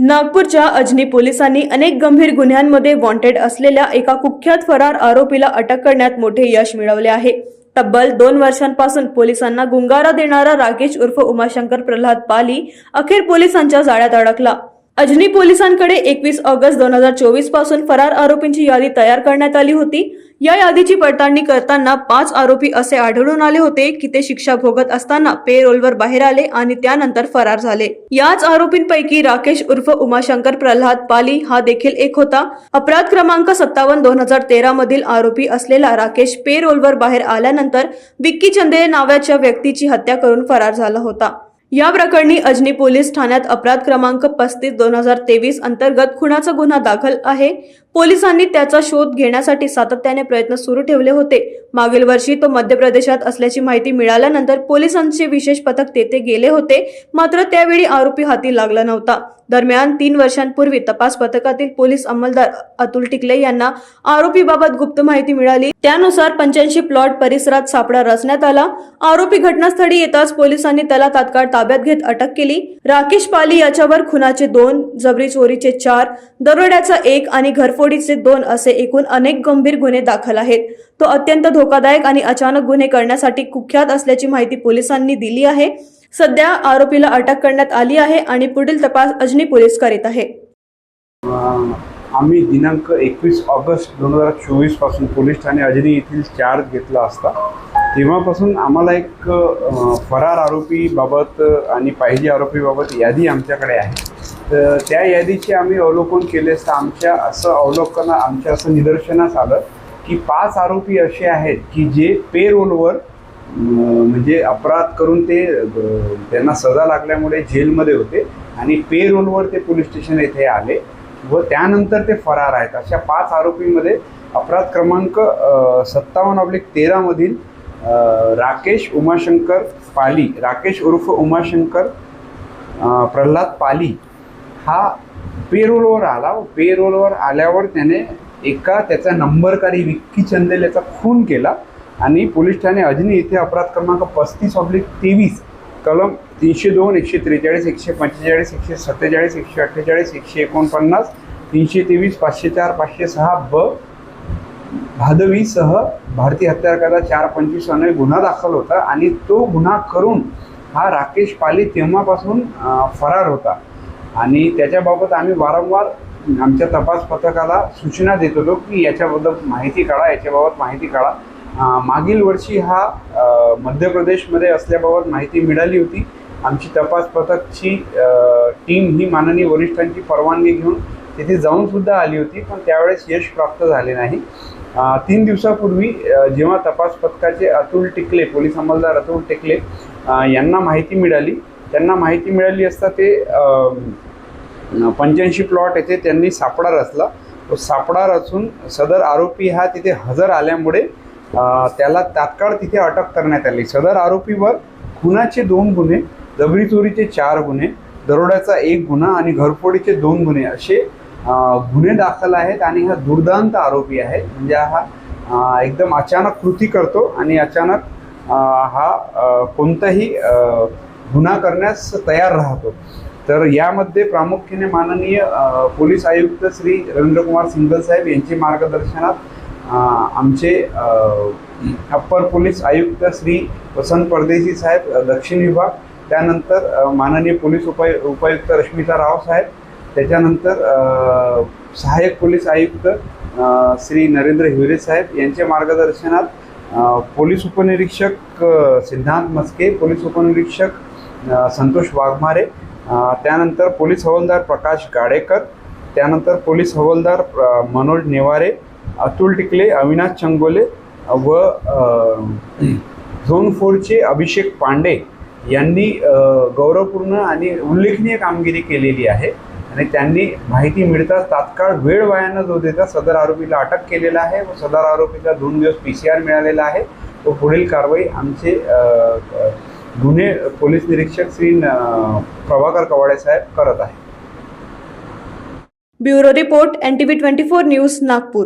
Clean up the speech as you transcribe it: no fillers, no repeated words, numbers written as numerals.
नागपूरच्या अजनी पोलिसांनी अनेक गंभीर गुन्ह्यांमध्ये वॉन्टेड असलेल्या एका कुख्यात फरार आरोपीला अटक करण्यात मोठे यश मिळवले आहे। तब्बल 2 वर्षांपासून पोलिसांना गुंगारा देणारा राकेश उर्फ उमाशंकर प्रल्हाद पाली अखेर पोलिसांच्या जाळ्यात अडकला। अजनी पोलिसांकडे 21 ऑगस्ट 2024 पासून फरार आरोपींची यादी तयार करण्यात आली होती। या यादीची पडताळणी करताना 5 आरोपी असे आढळून आले होते की ते शिक्षा भोगत असताना पेरोलवर बाहेर आले आणि त्यानंतर फरार झाले। याच आरोपींपैकी राकेश उर्फ उमाशंकर प्रल्हाद पाली हा देखील एक होता। अपराध क्रमांक 57/2013 मधील आरोपी असलेला राकेश पेरोलवर बाहेर आल्यानंतर विक्की चंदे नावाच्या व्यक्तीची हत्या करून फरार झाला होता। या प्रकरणी अजनी पोलीस ठाण्यात अपराध क्रमांक 35/2023 अंतर्गत खुनाचा गुन्हा दाखल आहे। पोलिसांनी त्याचा शोध घेण्यासाठी सातत्याने प्रयत्न सुरू ठेवले होते। मागील वर्षी तो मध्य प्रदेशात असल्याची माहिती मिळाल्यानंतर पोलिसांचे विशेष पथक तेथे गेले होते, मात्र त्यावेळी आरोपी हाती लागला नव्हता। दरम्यान 3 वर्षांपूर्वी तपास पथकातील पोलीस अंमलदार अतुल टिकले यांना आरोपीबाबत गुप्त माहिती मिळाली। त्यानुसार 85 प्लॉट परिसरात सापळा रचण्यात आला। आरोपी घटनास्थळी येताच पोलिसांनी त्याला तात्काळ ताब्यात घेत अटक केली। राकेश पाली याच्यावर खुनाचे 2, जबरी चोरीचे 4, दरोड्याचा 1 आणि घरफोडीचे 2 असे एकूण अनेक गंभीर गुन्हे दाखल आहेत। तो अत्यंत धोकादायक आणि अचानक गुन्हे करण्यासाठी कुख्यात असल्याची माहिती पोलिसांनी दिली आहे। सध्या आरोपीला अटक करण्यात आली आहे आणि पुढील तपास अजनी पोलीस करीत आहे। आम्ही दिनांक 21 ऑगस्ट 2024 पासून पोलीस ठाणे अजनी येथील चार्ज घेतला असता। तेव्हापासून आम्हाला एक फरार आरोपी बाबत आणि पाहिजे आरोपी बाबत यादी आमच्याकडे आहे। तर त्या यादीचे आम्ही अवलोकन केले असता आमच्या असं निदर्शनास आलं की 5 आरोपी असे आहेत की जे पेरोलवर म्हणजे अपराध करून ते त्यांना सजा लागल्यामुळे जेलमध्ये होते आणि पेरोलवर ते पोलीस स्टेशन येथे आले व त्यानंतर ते फरार आहेत। अशा 5 आरोपींमध्ये अपराध क्रमांक 57/13 मधील राकेश उमाशंकर पाली, राकेश उर्फ उमाशंकर प्रल्हाद पाली हा पेरोलवर आला व पेरोलवर आल्यावर त्याने त्याचा नंबरकारी विक्की चंदेल याचा खून केला आणि पोलीस ठाणे अजनी येथे अपराध क्रमांक 35/23 कलम 302, 143, 145, 147, 148, 149, 323, 504, 506 भादवी सह भारतीय हत्यार कायदा 425 अन्वये गुन्हा दाखल होता आणि तो गुन्हा करून हा राकेश पाली तेव्हापासून फरार होता आणि त्याच्याबाबत आम्ही वारंवार आमच्या तपास पथकाला सूचना देत होतो की याच्याबद्दल माहिती काढा, याच्याबाबत माहिती काढा। मागील वर्षी हा मध्य प्रदेशमध्ये असल्याबाबत माहिती मिळाली होती। आमची तपास पथकची टीम ही माननीय वरिष्ठांची परवानगी घेऊन तिथे जाऊन सुद्धा आली होती, पण त्यावेळेस यश प्राप्त झाले नाही। 3 दिवसापूर्वी जेव्हा तपास पथकाचे अतुल टिकले, पोलीस अंमलदार अतुल टिकले यांना माहिती मिळाली, त्यांना माहिती मिळाली असता ते 85 प्लॉट येथे त्यांनी सापळा रचला। तो सापळा रचून सदर आरोपी हा तिथे हजर आल्यामुळे त्याला तात्काळ तिथे अटक करण्यात आली। सदर आरोपीवर खुनाचे 2 गुन्हे, जबरी चोरीचे 4 गुन्हे, दरोड्याचा 1 गुन्हा आणि घरफोडीचे 2 गुन्हे असे गुन्हे दाखल आहेत आणि हा दुर्दांत आरोपी आहे। म्हणजे हा एकदम अचानक कृती करतो आणि अचानक हा कोणताही गुन्हा करण्यास तयार राहतो। तर यामध्ये प्रामुख्याने माननीय पोलीस आयुक्त श्री रवींद्रकुमार सिंघल साहेब यांचे मार्गदर्शनात आमचे अप्पर पोलीस आयुक्त श्री वसंत परदेशी साहेब दक्षिण विभाग, त्यानंतर माननीय पोलीस उपायुक्त रश्मिता राव साहेब, त्याच्यानंतर सहाय्यक पोलीस आयुक्त श्री नरेंद्र हिवरे साहेब यांच्या मार्गदर्शनात पोलीस उपनिरीक्षक सिद्धांत मस्के, पोलीस उपनिरीक्षक संतोष वाघमारे, त्यानंतर पोलीस हवालदार प्रकाश गाडेकर, त्यानंतर पोलीस हवालदार मनोज नेवारे, अतुल टिकले, अविनाश चंगोले व झोन 4चे अभिषेक पांडे यांनी गौरवपूर्ण आणि उल्लेखनीय कामगिरी केलेली आहे आणि त्यांनी माहिती मिळताच तात्काळ वेळ वाया न जाऊ देता सदर आरोपीला अटक केलेला आहे व सदर आरोपीला 2 दिवस PCR मिळालेला आहे। व पुढील कारवाई आमचे गुन्हे पोलीस निरीक्षक श्री प्रभाकर कवाडे साहेब करत आहे। Bureau report NTV 24 news Nagpur.